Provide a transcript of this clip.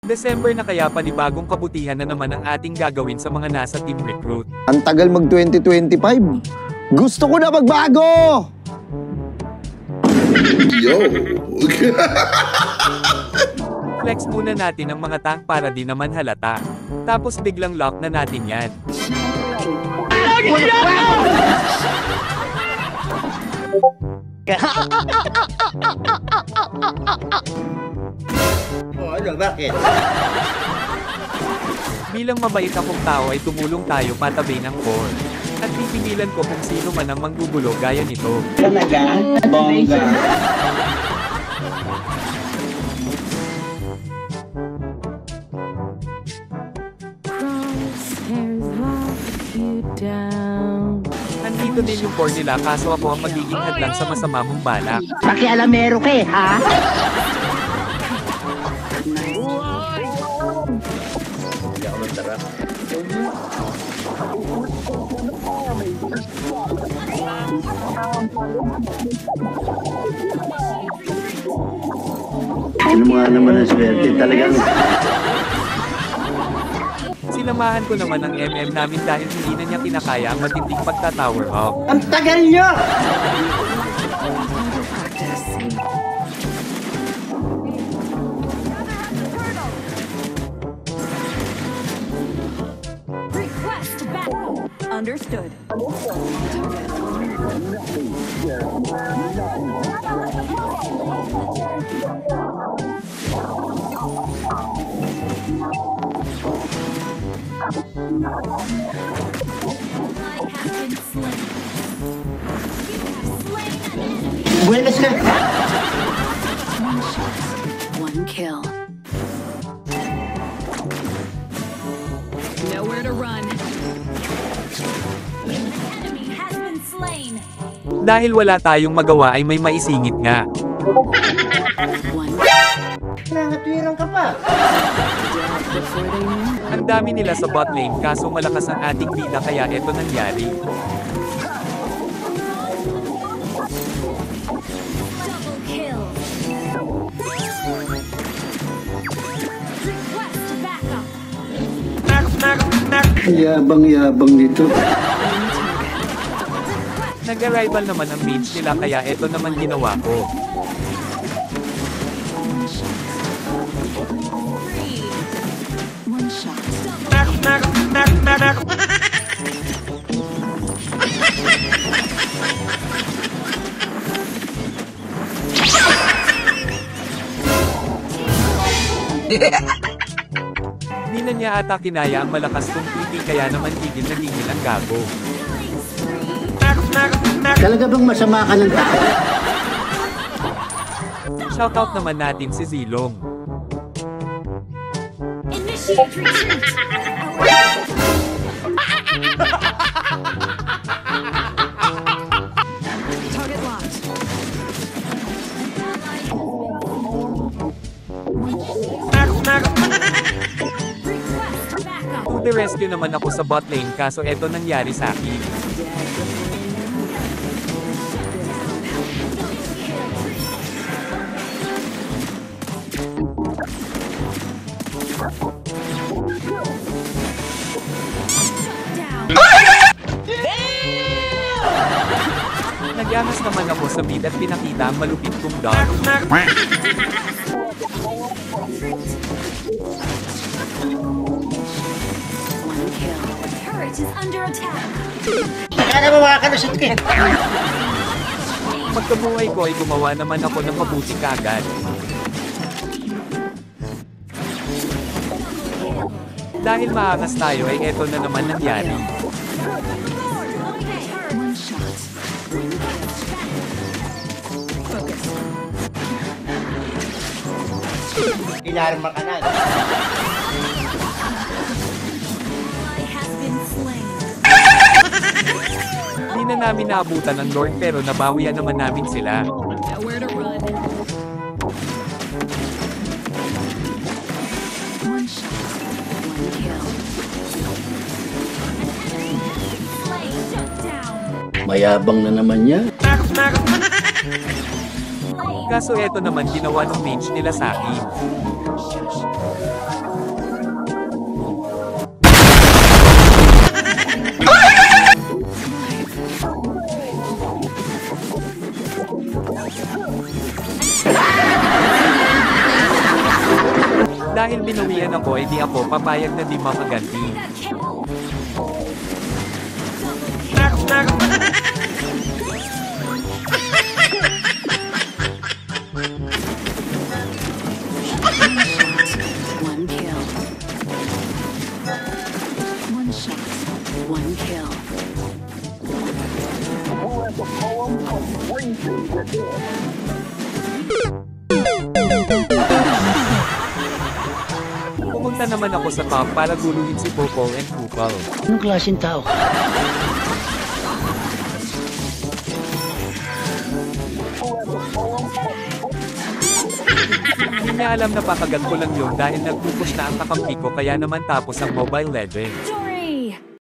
December na kaya panibagong kabutihan na naman ang ating gagawin sa mga nasa Team Recruit. Ang tagal mag 2025. Gusto ko na magbago! Yo! Flex muna natin ang mga tank para di naman halata. Tapos biglang lock na natin yan. Oh, ano, bakit? Bilang mabait akong tao ay tumulong tayo patabi ng core. At pipigilan ko kung sino man ang manggugulo gaya nito. Talaga? Bongga. Nandito din yung core nila kaso ako ang magiging hadlang sa masama mong balak. Pakialamero ka eh, ha? Hindi ako magtarap. Ano mga naman ang swerte talagang... Sinamahan ko naman ang MM namin dahil hindi na niya kinakaya ang matinding pagta-tower hog. Ang tagal nyo! Request back. Understood. Buenas na! One kill. Nowhere to run. Enemy has been slain. Dahil wala tayong magawa ay may maisingit nga. One. Nangatwirang ka pa! Ang dami nila sa bot lane kaso malakas ang ating bida kaya eto nangyari. Double kill. Request backup. Yabang-yabang nito. Nag-arrival naman ang mage nila kaya eto naman ginawa ko. One shot. Di na niya ata kinaya ang malakas kong PT kaya naman tigil na tigil ang gago. Talaga bang masama ka ng tao? Shoutout naman natin si Zilong. Initiate retreat. Target locked. Request backup. To the rescue naman ako sa bot lane kaso eto nangyari sa akin. Nagyangas naman ako sa mid at pinakita ang malupit kong dog. One kill. Turret is under attack. Kaya naman makakalusot ka. Pagkabuhay ko ay gumawa naman ako ng mabuti kaagad. Dahil maangas tayo ay eto na naman nangyari. One shot. Focus. Ilarma ka na. I has been slain. Di na namin naabutan ng Lord pero nabawian naman namin sila. Nowhere to run. One shot. One kill. Slay shut down. Mayabang na naman niya. Kaso eto naman ginawa ng mage nila sa akin. dahil binawian ako ay di ako papayag na di makaganti. That kill. One kill. One shot. One kill. Pumunta naman ako sa top para guluhin si Popo and Kupal. Anong klaseng tao ka? Hindi niya alam na pakagal ko lang yun dahil nagpupush na ang kakampi ko kaya naman tapos ang Mobile Legends. Victory!